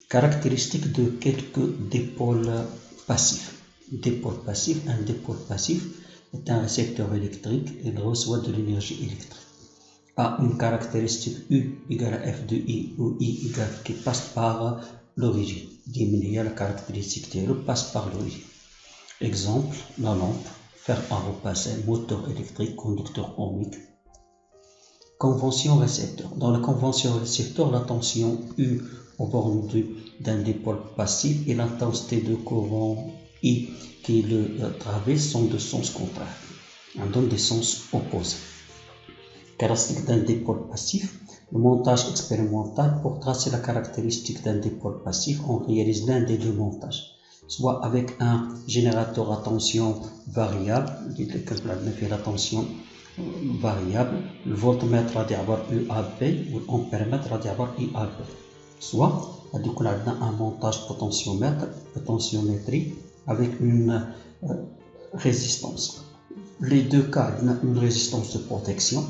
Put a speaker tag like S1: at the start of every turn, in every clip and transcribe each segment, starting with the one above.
S1: Caractéristiques de quelques dipôles passifs. Dipôle passif, un dipôle passif est un récepteur électrique. Il reçoit de l'énergie électrique. A une caractéristique U égale à F de I ou I égale qui passe par l'origine. Diminuer la caractéristique de passe par l'origine. Exemple, la lampe, fer à repasser, moteur électrique, conducteur ohmique. Convention récepteur. Dans la convention récepteur, la tension U au bord d'un dipôle passif et l'intensité de courant I qui le traverse sont de sens contraire. On donne des sens opposés. Caractéristique d'un dipôle passif. Le montage expérimental pour tracer la caractéristique d'un dipôle passif, on réalise l'un des deux montages, soit avec un générateur à tension variable, la tension variable, le voltmètre a d'avoir UAB ou l'ampèremètre a d'avoir IAB, soit un montage potentiométrique avec une résistance. Les deux cas, une résistance de protection.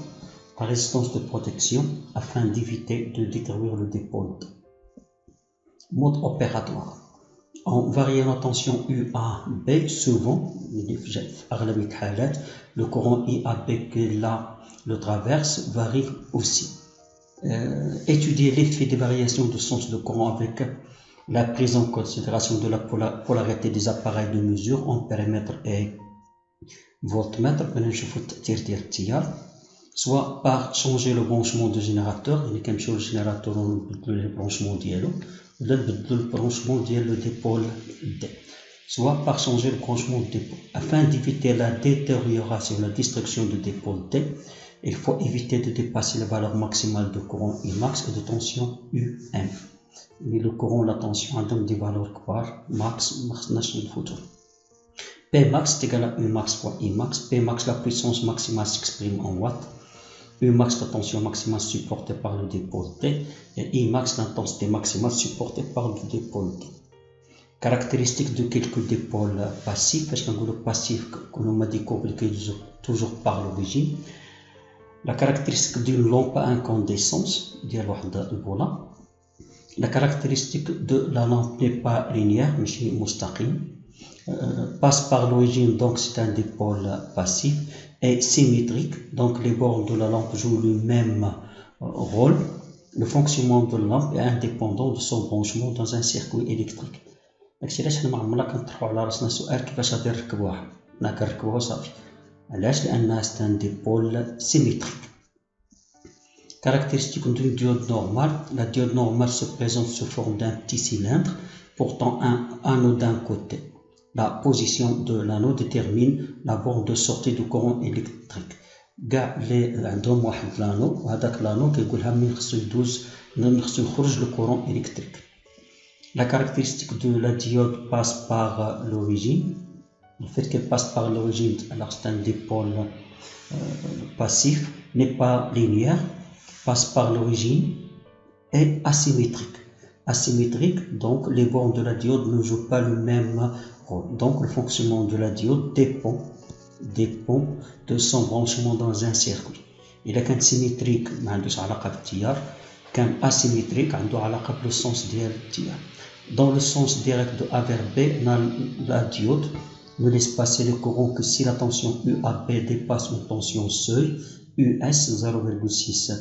S1: La résistance de protection afin d'éviter de détruire le dipôle. Mode opératoire. En variant la tension UAB, souvent, le courant IAB que le traverse varie aussi. Étudier l'effet des variations de sens de courant avec la prise en considération de la polarité des appareils de mesure en périmètre et voltmètre, soit par changer le branchement du générateur, il y a le générateur le branchement dialo, ou le branchement le dipôle D, soit par changer le branchement du dipôle. Afin d'éviter la détérioration, la destruction du dipôle D, il faut éviter de dépasser la valeur maximale de courant Imax et de tension UM. Et le courant, la tension, donne des valeurs max, Pmax est égal à Umax fois Imax. Pmax, la puissance maximale s'exprime en watts. Umax, la tension maximale supportée par le dipôle T, et Imax, l'intensité maximale supportée par le dipôle T. Caractéristiques de quelques dipôles passifs, parce que le passif, qu'on a découvert toujours par l'origine. La caractéristique d'une lampe à incandescence, la caractéristique de la lampe n'est pas linéaire, mais c'est mustaqim. Passe par l'origine, donc c'est un dipôle passif, et symétrique, donc les bords de la lampe jouent le même rôle. Le fonctionnement de la lampe est indépendant de son branchement dans un circuit électrique. داكشي علاش حنا ما عمرنا كنطرحوا على راسنا سؤال كيفاش غادي نركبوها، حنا كنركبوها صافي. علاش؟ لأنها c'est un dipôle symétrique. Caractéristique d'une diode normale. La diode normale se présente sous forme d'un petit cylindre portant un anneau d'un côté. La position de l'anneau détermine la borne de sortie du courant électrique. كاع اللي عندهم واحد l'anneau وهذاك l'anneau كيقولها منين خصو يدوز منين خصو يخرج le courant électrique. La caractéristique de la diode passe par l'origine. Le fait qu'elle passe par l'origine, alors c'est un dipôle passif, n'est pas linéaire, passe par l'origine et asymétrique. Asymétrique, donc les bornes de la diode ne jouent pas le même rôle. Donc le fonctionnement de la diode dépend de son branchement dans un circuit. إذا كان symétrique ما عندوش علاقة بالتيار، كان asymétrique عنده علاقة بالسونس ديال التيار. Dans le sens direct de A vers B, la diode ne laisse passer le courant que si la tension UAB dépasse une tension seuil US 0,6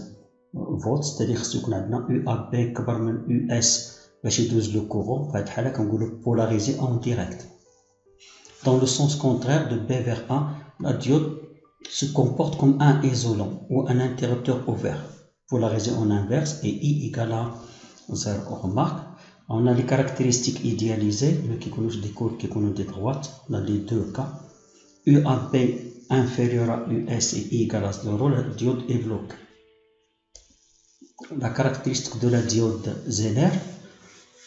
S1: volts, c'est-à-dire que يكون عندنا UAB كبر من US باش يدوز le courant، في هذه الحالة كنقولوا polarisé en direct. Dans le sens contraire de B vers A, la diode se comporte comme un isolant ou un interrupteur ouvert, polarisé en inverse et I égale à 0. Remarque, on a les caractéristiques idéalisées, mais qui connaissent des courbes qui connaissent des droites, dans les deux cas. UAB inférieur à US et I égale à 0, la diode est bloquée. La caractéristique de la diode Zener.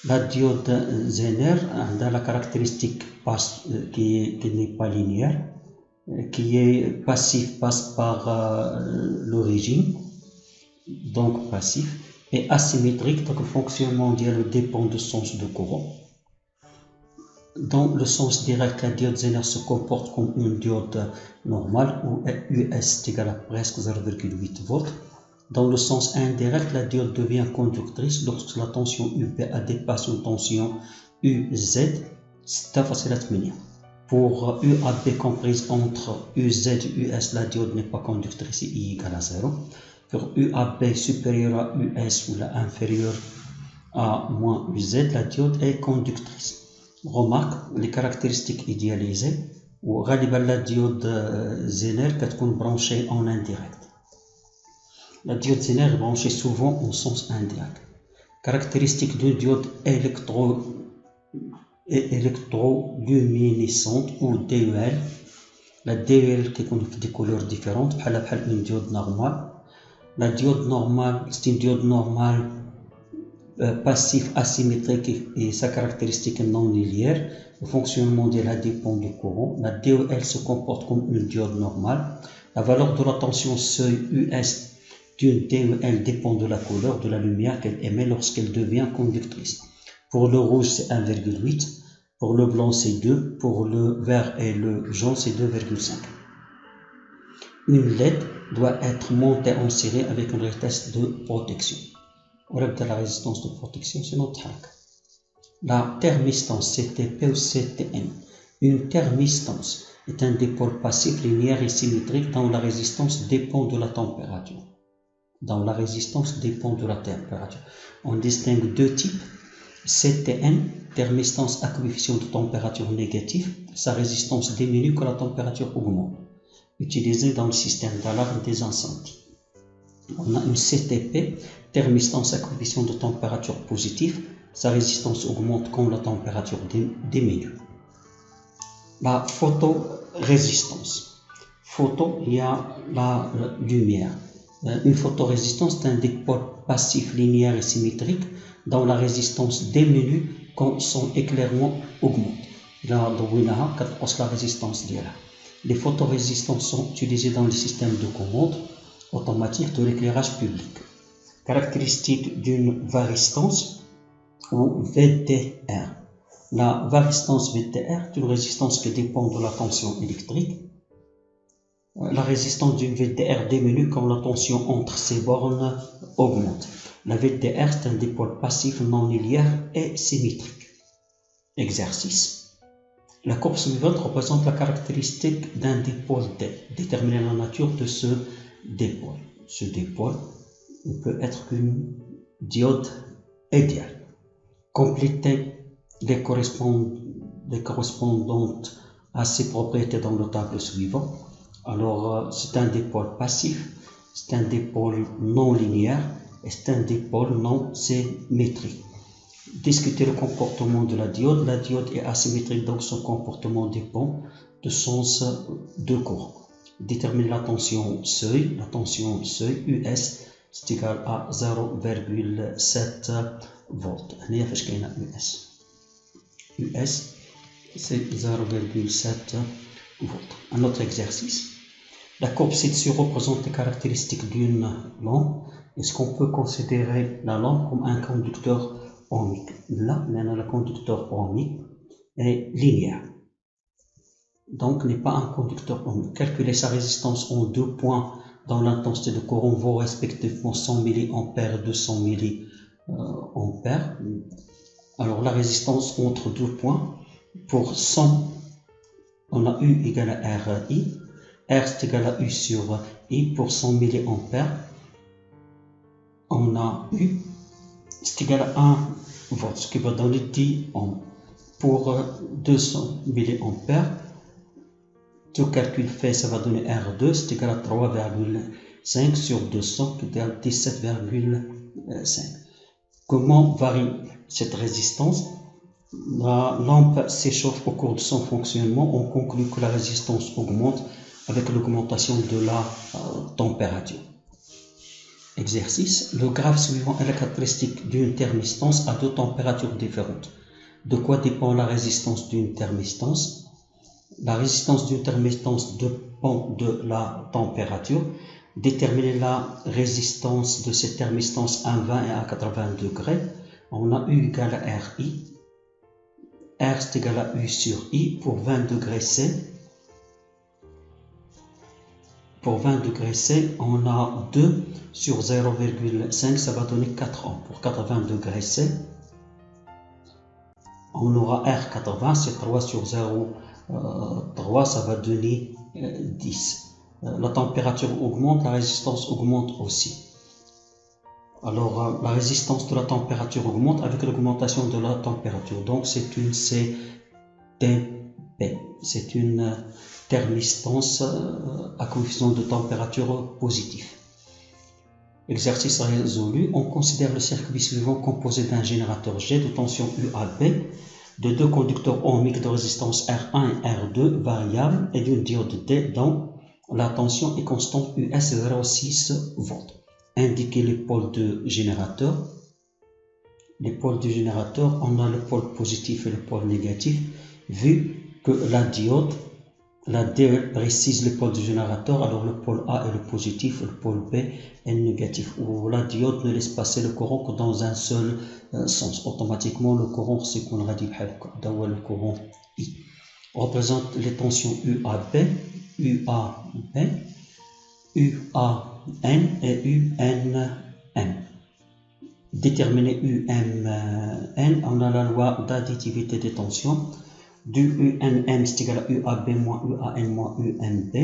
S1: La diode Zener a la caractéristique qui n'est pas linéaire, qui est passif, passe par l'origine, donc passif, et asymétrique, donc le fonctionnement dépend du sens de courant. Dans le sens direct, la diode Zener se comporte comme une diode normale où US est égal à presque 0,8 volts. Dans le sens indirect, la diode devient conductrice lorsque la tension UPA dépasse une tension UZ. C'est facile à tenir. Pour UAB comprise entre UZ et US, la diode n'est pas conductrice, I égale à 0. Pour UAB supérieur à US ou la inférieur à moins UZ, la diode est conductrice. Remarque les caractéristiques idéalisées ou la diode zénère qui est branchée en indirect. La diode zénère est branchée souvent en sens indirect. Caractéristique d'une diode électroluminescente ou DEL. La DEL qui connaît des couleurs différentes, une diode normale. La diode normale, c'est une diode normale passif asymétrique et sa caractéristique non linéaire. Le fonctionnement de la dépend du courant. La DEL se comporte comme une diode normale. La valeur de la tension seuil US d'une DEL dépend de la couleur de la lumière qu'elle émet lorsqu'elle devient conductrice. Pour le rouge, c'est 1,8. Pour le blanc, c'est 2. Pour le vert et le jaune, c'est 2,5. Une LED doit être montée en série avec une résistance de protection. On de la résistance de protection, c'est notre hack. La thermistance, CTP ou CTN. Une thermistance est un dipôle passif linéaire et symétrique dont la résistance dépend de la température. On distingue deux types. CTN, thermistance à coefficient de température négatif, sa résistance diminue quand la température augmente, utilisée dans le système d'alarme des incendies. On a une CTP, thermistance à coefficient de température positif, sa résistance augmente quand la température diminue. La photorésistance. Photo, il y a la lumière. Une photorésistance est un dipôle passif linéaire et symétrique dont la résistance diminue quand son éclairement augmente. La résistance d'elle. Les photorésistances sont utilisées dans le système de commande automatique de l'éclairage public. Caractéristique d'une varistance ou VDR. La varistance VDR est une résistance qui dépend de la tension électrique. La résistance d'une VDR diminue quand la tension entre ces bornes augmente. La VDR est un dipôle passif non linéaire et symétrique. Exercice. La courbe suivante représente la caractéristique d'un dipôle D. Déterminer la nature de ce dipôle. Ce dipôle peut être une diode idéale. Complétez les correspondantes à ces propriétés dans le tableau suivant. Alors, c'est un dipôle passif, c'est un dipôle non linéaire et c'est un dipôle non symétrique. Discuter le comportement de la diode. La diode est asymétrique, donc son comportement dépend du sens de courant. Déterminer la tension seuil. La tension seuil US c'est égal à 0,7 volts. US c'est 0,7 volts. Un autre exercice. La courbe ci-dessus représente les caractéristiques d'une lampe. Est-ce qu'on peut considérer la lampe comme un conducteur ohmique? Là, le conducteur ohmique est linéaire. Donc, n'est pas un conducteur ohmique. Calculer sa résistance en 2 points dans l'intensité de courant vaut respectivement 100 mA et 200 mA. Alors, la résistance entre 2 points, pour 100, on a U égale à RI. R c'est égal à U sur I pour 100 mA. On a U c'est égal à 1 volt, ce qui va donner 10 ohms. Pour 200 mA, tout calcul fait, ça va donner R2, c'est égal à 3,5 sur 200, qui est à 17,5. Comment varie cette résistance? La lampe s'échauffe au cours de son fonctionnement. On conclut que la résistance augmente avec l'augmentation de la température. Exercice. Le graphe suivant est la caractéristique d'une thermistance à 2 températures différentes. De quoi dépend la résistance d'une thermistance? La résistance d'une thermistance dépend de la température. Déterminer la résistance de cette thermistance à 20 et à 80 degrés. On a U égale à RI. R c'est égal à U sur I pour 20 degrés C. pour 20 degrés C, on a 2 sur 0,5, ça va donner 4 ohms. Pour 80 degrés C, on aura R80, c'est 3 sur 0,3, ça va donner 10. La température augmente, la résistance augmente aussi. Alors, la résistance de la température augmente avec l'augmentation de la température. Donc, c'est une CTP. C'est une thermistance à coefficient de température positif. Exercice résolu. On considère le circuit suivant composé d'un générateur G de tension UAB, de deux conducteurs ohmiques de résistance R1 et R2 variables et d'une diode D dont la tension est constante US 0,6 volts. Indiquer les pôles de générateur. Les pôles du générateur, on a le pôle positif et le pôle négatif. Vu que la diode, la D précise le pôle du générateur, alors le pôle A est le positif, le pôle B est le négatif. Ou la diode ne laisse passer le courant que dans un seul sens. Automatiquement, le courant, c'est qu'on a dit le courant I. Représente les tensions UAB, UAN et UNM. Déterminer UMN, on a la loi d'additivité des tensions. Du UNM c'est égal à UAB moins UAN moins UMB.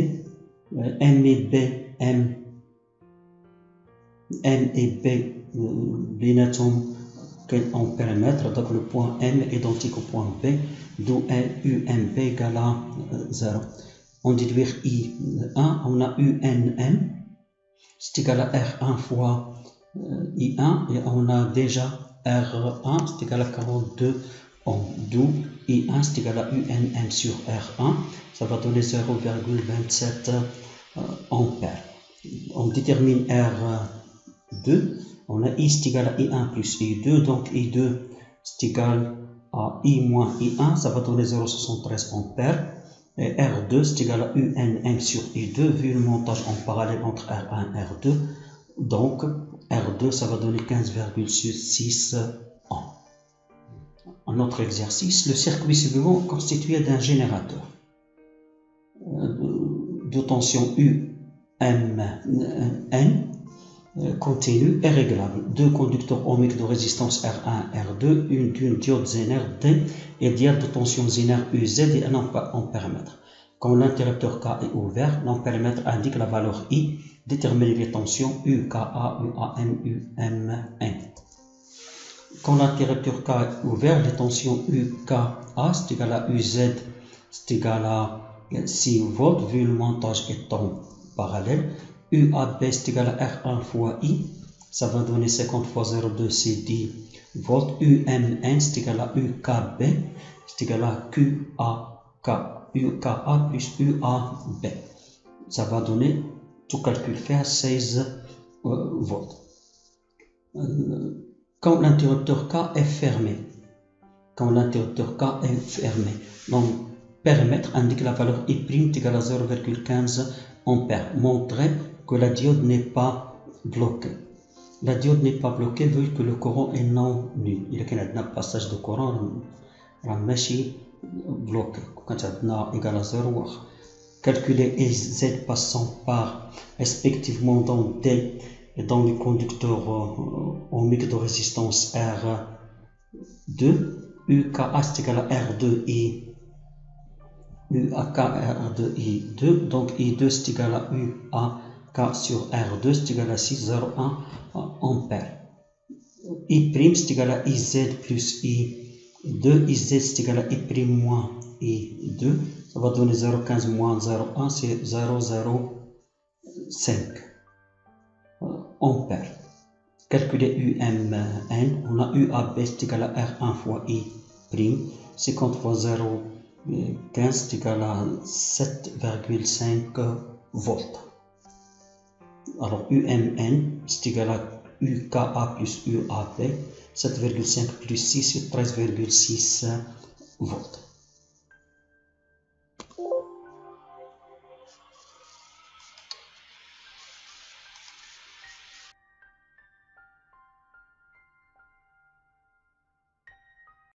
S1: M et B, binôme en périmètre, donc le point M est identique au point B, d'où UMB égale à 0. On déduire I1, on a UNM, c'est égal à R1 fois I1, et on a déjà R1, c'est égal à 42 ohms, d'où I1, c'est égal à UNM sur R1, ça va donner 0,27 ampères. On détermine R2, on a I c'est égal à I1 plus I2, donc I2 c'est égal à I moins I1, ça va donner 0,73 ampères. Et R2 c'est égal à UNM sur I2, vu le montage en parallèle entre R1 et R2, donc R2 ça va donner 15,6 ohms. Un autre exercice, le circuit suivant est constitué d'un générateur de tension UMN continue et réglable. Deux conducteurs ohmiques de résistance R1 et R2, une diode zénère D et diode de tension zénère UZ et un ampéromètre. Quand l'interrupteur K est ouvert, l'ampéromètre indique la valeur I. Déterminer les tensions UKA, UAM, UMN. Quand l'interrupteur K est ouvert, les tensions UKA c'est égal à UZ c'est égal à 6 volts, vu le montage étant parallèle. UAB c'est égal à R1 fois I, ça va donner 50 fois 0,2 c'est 10 volts. UMN c'est égal à UKB, c'est égal à UKA plus UAB. Ça va donner, tout calcul fait, à 16 volts. Quand l'interrupteur K est fermé, donc périmètre indique la valeur I' est égale à 0,15 ampères. Montrer que la diode n'est pas bloquée. La diode n'est pas bloquée vu que le courant est non nul. Il y a un passage de courant qui bloqué. Quand il égal à 0, calculer Z passant par respectivement dans D et dans le conducteur ohmique de résistance R2, UKA c'est égal à R2I. UAK R2I2, donc I2 c'est égal à UAK sur R2 c'est égal à 6,01 ampères. I' c'est égal à IZ plus I2, IZ c'est égal à I' moins I2, ça va donner 0,15 moins 0,1 c'est 0,05 ampères. Calculer UMN, on a UAB c'est égal à R1 fois I', 50 fois 0,15 c'est égal à 7,5 volts. Alors UMN c'est égal à UKA plus UAB, 7,5 plus 6 c'est 13,6 volts.